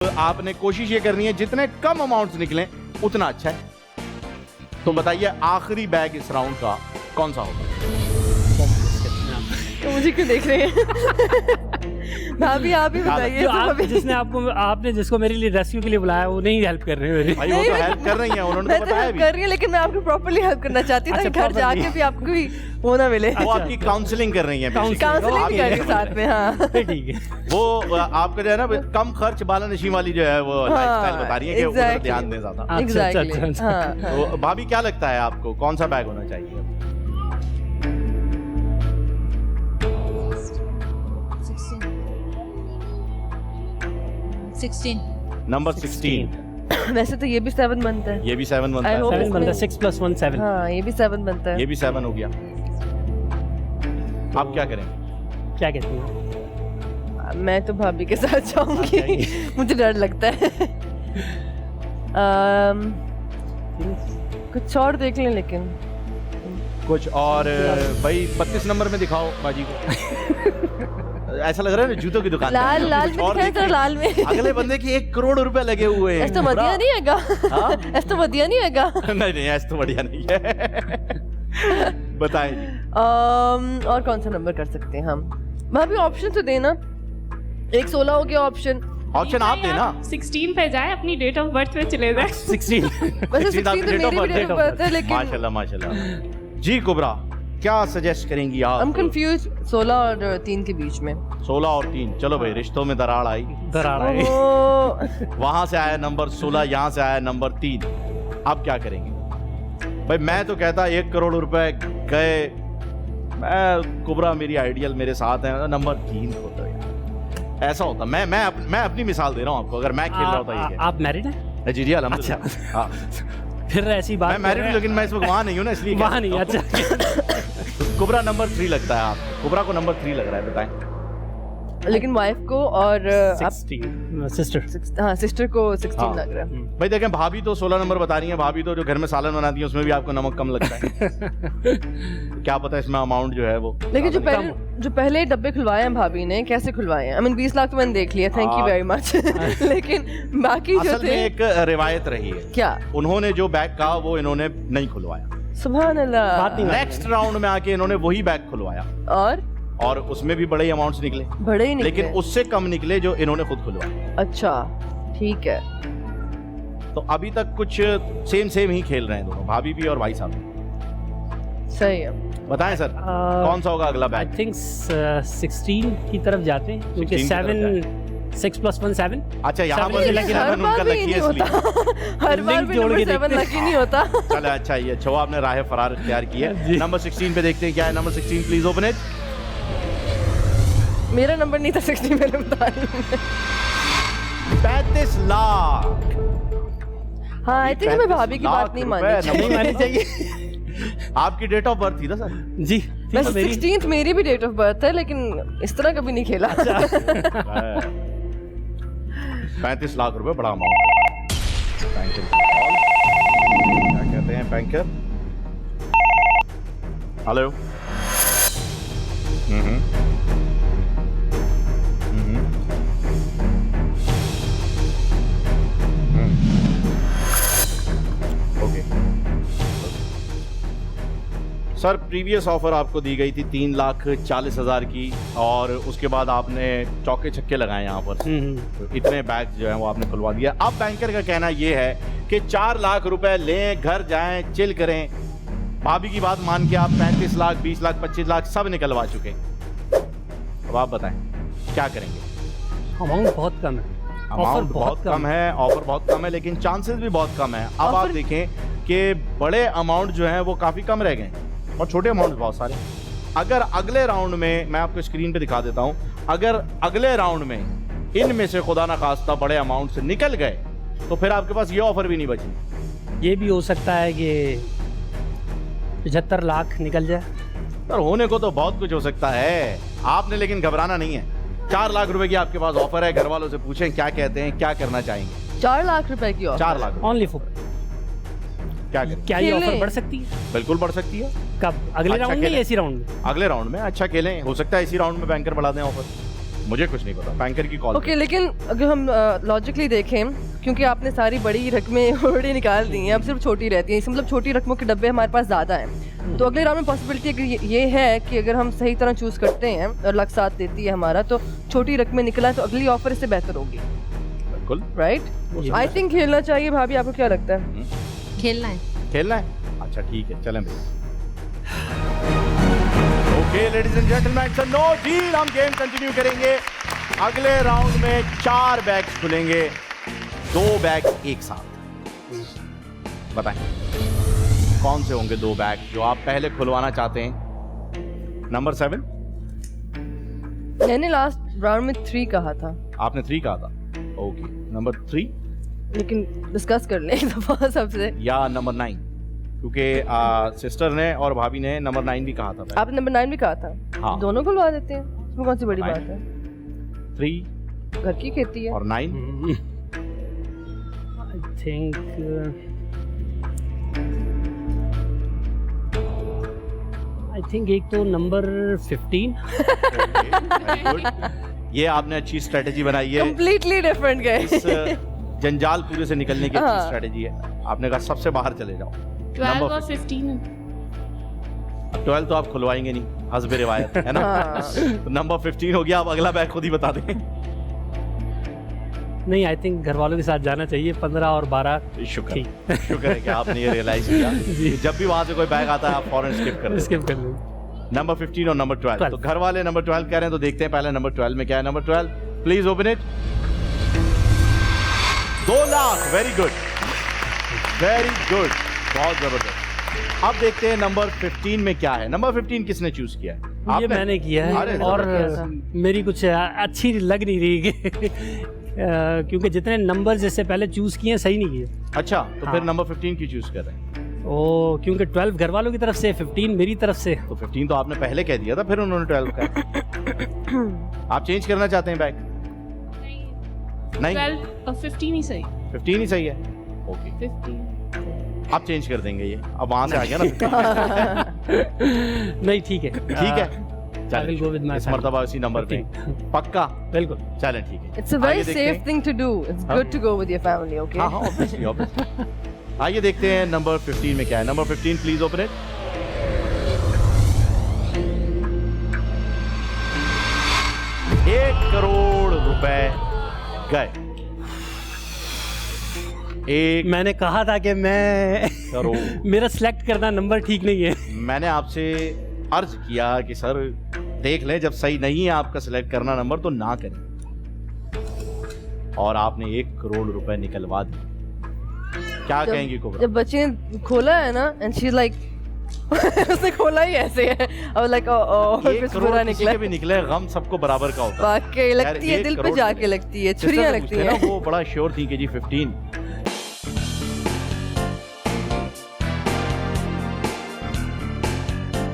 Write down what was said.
आपने कोशिश ये करनी है जितने कम अमाउंट्स निकलें उतना अच्छा है। तो बताइए आखिरी बैग इस राउंड का कौन सा होगा? तो मुझे क्यों देख रहे हैं? भाभी आप ही बताइए। आपने जिसको मेरे लिए रेस्क्यू के लिए बुलाया वो नहीं हेल्प कर रहे हैं। भाई वो तो हेल्प कर रही हैं, उन्होंने मैं तो तो बताया हेल्प भी। कर रही हूँ, लेकिन मैं आपको प्रॉपर्ली हेल्प करना चाहती थी, घर जाके भी आपको भी वो ना मिले। वो आपकी काउंसलिंग कर रही हैं, काउंसलिंग भी कर रही हूँ साथ में। हाँ ठीक है। वो आपका जो है ना कम खर्च बाला नशी वाली जो है वो लाइफस्टाइल बता रही है कि उधर ध्यान दें ज्यादा। एग्जैक्टली। तो भाभी क्या लगता है आपको कौन सा बैग होना चाहिए? 16 नंबर 16। वैसे तो ये भी 7 बनता है। ये भी 7 बनता I है। hope 7 बनता है, 6 + 1 7। हाँ ये भी 7 बनता है। ये भी 7 हो गया। आप क्या करेंगे? क्या कहते हैं? मैं तो भाभी के साथ जाऊंगी। मुझे डर लगता है। कुछ और देख लें लेकिन कुछ और भाई 32 नंबर में दिखाओ बाजी को। ऐसा लग रहा है ना जूतों की दुकान। लाल लाल में दिखाएं तो लाल में। अगले बंदे की 1 करोड़ रुपए लगे हुए हैं। ऐसा तो बढ़िया नहीं हैगा। ऐसा तो बढ़िया नहीं हैगा। नहीं नहीं ऐसा तो बढ़िया नहीं है। बताएं जी। और कौन सा नंबर कर सकते हैं हम? भाभी ऑप्शन तो देना। एक 16 हो गया ऑप्शन। ऑप्शन आप देना। 16 पे जाए, अपनी डेट ऑफ बर्थ पे चले जाए। 16। वैसे 16 तो मेरी भी डेट ऑफ बर्थ है, लेकिन माशाल्लाह माशाल्लाह। जी कुबरा क्या सजेस्ट करेंगी आप? I'm confused 16 और 3 के बीच में। 16 और 3। चलो भाई रिश्तों में दरार आई। दरार आई। वहां से आया नंबर 16, यहाँ से आया नंबर 3। अब क्या करेंगे? भाई मैं तो कहता 1 करोड़ रुपए गए। मैं कुबरा मेरी आइडियल मेरे साथ है, नंबर 3 होता है। ऐसा होता मैं अपनी मिसाल दे रहा हूँ आपको। अगर मैं खेल रहा होता ये आप मैरिड हैं? जी जी अल्हम्दुलिल्लाह। हाँ फिर ऐसी बात मैं मैरिड हूँ, लेकिन मैं इस वक्त वहाँ नहीं हूँ ना, इसलिए वहाँ नहीं। अच्छा कुबरा नंबर 3 लगता है आपको? कुबरा को नंबर 3 लग रहा है, बताएं। लेकिन वाइफ को और 16 सिस्टर। हाँ सिस्टर को 16 हाँ। लग रहा है। भाई देखें भाभी तो 16 नंबर बता रही है। भाभी तो जो घर में सालन बनाती है उसमें भी आपको नमक कम लगता है। क्या पता इसमें अमाउंट जो है वो। लेकिन जो पहले डब्बे खुलवाए हैं भाभी ने, कैसे खुलवाए हैं? I mean 20 लाख तो मैंने देख लिया, थैंक यू वेरी मच। लेकिन बाकी जो असल में थे एक रिवायत रही है। क्या? उन्होंने जो बैग कहा वो इन्होंने नहीं खुलवाया। सुभान अल्लाह। बात नहीं। नेक्स्ट राउंड में आके इन्होंने वही बैग खुलवाया और उसमें भी बड़े अमाउंट्स निकले, बड़े ही निकले। लेकिन उससे कम निकले जो इन्होंने खुद खुलवाया। अच्छा ठीक है। तो अभी तक कुछ सेम ही खेल रहे हैं दोनों, भाभी भी और भाई साहब भी। सही है। बताएं सर कौन सा होगा अगला आई बैग? थिंक 16 की तरफ जाते हैं, क्योंकि 6 + 1 7। अच्छा यहाँ 7 पर से लगी हर उनका बार भी लकी नहीं है इसलिए। होता। हर बार लिंक भी जोड़ नंबर के 7 देखते हैं। लकी नहीं होता। चलो अच्छा ये अच्छा हुआ आपने राह फरार इख्तियार की है। नंबर 16 पे देखते हैं क्या है। Number 16 please open it. मेरा नंबर नहीं था 16, मैंने बता रही हूँ। 35 लाख। हाँ आई थिंक मैं भाभी की बात नहीं मानी। नहीं मानी चाहिए। आपकी डेट ऑफ बर्थ थी ना सर? जी वैसे 16th मेरी भी डेट ऑफ बर्थ है, लेकिन इस तरह कभी नहीं खेला। 35 लाख रुपए बड़ा अमाउंट। बैंकर क्या कहते हैं banker? Hello. Okay sir previous offer आपको दी गई थी 3,40,000 की, और उसके बाद आपने चौके छक्के लगाए यहाँ पर। तो इतने बैग जो है वो आपने खुलवा दिया। अब बैंकर का कहना ये है कि 4 लाख रुपए लें, घर जाएं, चिल करें। भाभी की बात मान के आप 35 लाख, 20 लाख, 25 लाख सब निकलवा चुके। अब आप बताएं क्या करेंगे? अमाउंट बहुत कम है। अमाउंट बहुत कम है, ऑफर बहुत कम है, लेकिन चांसेस भी बहुत कम है। अब आप देखें कि बड़े अमाउंट जो है वो काफी कम रह गए और छोटे अमाउंट बहुत सारे। अगर अगले राउंड में, मैं आपको स्क्रीन पे दिखा देता हूं, अगर अगले राउंड में इनमें से खुदा ना खास्ता बड़े अमाउंट से निकल गए तो फिर आपके पास ये ऑफर भी नहीं बची। ये भी हो सकता है कि 75 लाख निकल जाए। पर होने को तो बहुत कुछ हो सकता है, आपने लेकिन घबराना नहीं है। 4 लाख रुपए की आपके पास ऑफर है। घर वालों से पूछें क्या कहते हैं, क्या करना चाहेंगे। 4 लाख रुपए की ऑफर। 4 लाख रुपए। Only for. क्या करें? क्या ये खेलें। ऑफर बढ़ सकती है? बिल्कुल बढ़ सकती है। कब? अगले अच्छा राउंड में खेलें। या इसी राउंड में? अगले राउंड में अच्छा खेलें, हो सकता है इसी राउंड में बैंकर बढ़ा दें ऑफर। मुझे कुछ नहीं पता, बैंकर की कॉल। ओके, लेकिन अगर हम लॉजिकली देखें, क्योंकि आपने सारी बड़ी रकमें ऑलरेडी निकाल दी हैं, अब सिर्फ छोटी रहती हैं, इसमें मतलब छोटी रकमों के डब्बे हमारे पास ज़्यादा हैं, तो अगले राउंड में पॉसिबिलिटी ये है कि अगर हम सही तरह चूज़ करते हैं और लक साथ देती है हमारा, तो छोटी रकमें निकला तो अगली ऑफर इससे बेहतर होगी। बिल्कुल राइट, आई थिंक खेलना चाहिए। भाभी आपको क्या लगता है? खेलना है। अच्छा ठीक है, चलें भाई। Okay ladies and gentleman, it's a no deal. हम गेम कंटिन्यू करेंगे। अगले राउंड में 4 बैग्स खुलेंगे, 2 बैग एक साथ। बताएं कौन से होंगे 2 बैग जो आप पहले खुलवाना चाहते हैं? नंबर 7। मैंने लास्ट राउंड में 3 कहा था। आपने 3 कहा था, ओके। नंबर 3 लेकिन डिस्कस कर लें एक दफा सबसे। या नंबर 9, क्योंकि सिस्टर ने और भाभी ने नंबर 9 भी कहा था। आपने नंबर 9 भी कहा था। हाँ। दोनों खुलवा देते हैं, इसमें कौन सी बड़ी बात है? 3 घर की खेती है। और 9। आई थिंक एक तो नंबर 15। वेरी गुड, ये आपने अच्छी स्ट्रेटेजी बनाई है। कंप्लीटली डिफरेंट गए। इस जंजाल पूरे से निकलने की अच्छी हाँ। स्ट्रेटेजी है। आपने कहा सबसे बाहर चले जाओ। 12 और 15। 12 तो आप खुलवाएंगे नहीं, हस्बे रिवायत है ना। हाँ। तो नंबर 15 हो गया। अब अगला बैग खुद ही बता दें। नहीं, आई थिंक घर वालों के साथ जाना चाहिए। 15 और 12 शुक्र शुक्र है कि आपने ये रियलाइज किया कि जब भी वहां से कोई बैग आता है आप फौरन स्किप कर दें। स्किप कर लो। नंबर 15 और नंबर 12। तो घर वाले नंबर 12 कह रहे हैं, तो देखते हैं पहले नंबर 12 में क्या है। Number 12, please open it. 2 lakh. Very good, very good, बहुत जबरदस्त। अब देखते हैं नंबर 15 में क्या है। नंबर 15 किसने चूज किया है? ये आपने? मैंने किया अरे, है और जबरदस्त। मेरी कुछ अच्छी लग नहीं रही क्योंकि जितने नंबर जैसे पहले चूज किए सही नहीं किए। अच्छा, तो हाँ। फिर नंबर 15 क्यों चूज कर रहे हैं? ओ, क्योंकि 12 घर वालों की तरफ से, 15 मेरी तरफ से। तो 15 तो आपने पहले कह दिया था, फिर उन्होंने 12 कहा। आप चेंज करना चाहते हैं बैग? नहीं, 12 और 15 ही सही। 15 ही सही है। ओके, 15। आप चेंज कर देंगे ये। अब वहां से आ गया ना। नहीं, ठीक है, ठीक है, I will go with my इस family. मर्तबा इसी नंबर पे 15 पक्का। बिल्कुल। चलें ठीक है। It's a very आइए देखते safe हैं। thing to do. It's good to go with your family, okay? हाँ हाँ, obviously, obviously। आइए देखते हैं नंबर 15 में क्या है। Number 15, please open it. ₹1 crore गए। मैंने कहा था कि मैं करोड़। मेरा सिलेक्ट करना नंबर ठीक नहीं है। मैंने आपसे अर्ज किया कि सर देख लें, जब सही नहीं है आपका सिलेक्ट करना नंबर तो ना करें, और आपने ₹1 करोड़ निकलवा दिए। क्या कहेंगी कोबरा? जब बच्चे ने खोला है ना, and she's like उसने खोला ही ऐसे है। I was like, oh, 1 कुछ करोड़ बुरा किसी निकला। के भी निकले, गम सबको बराबर का होता है। वाकई लगती है, यार, दिल 1 पे करोड़ जाके लगती है, सिस्टर छुरियां से लगती पूछते हैं। ना, वो बड़ा श्योर थी कि जी 15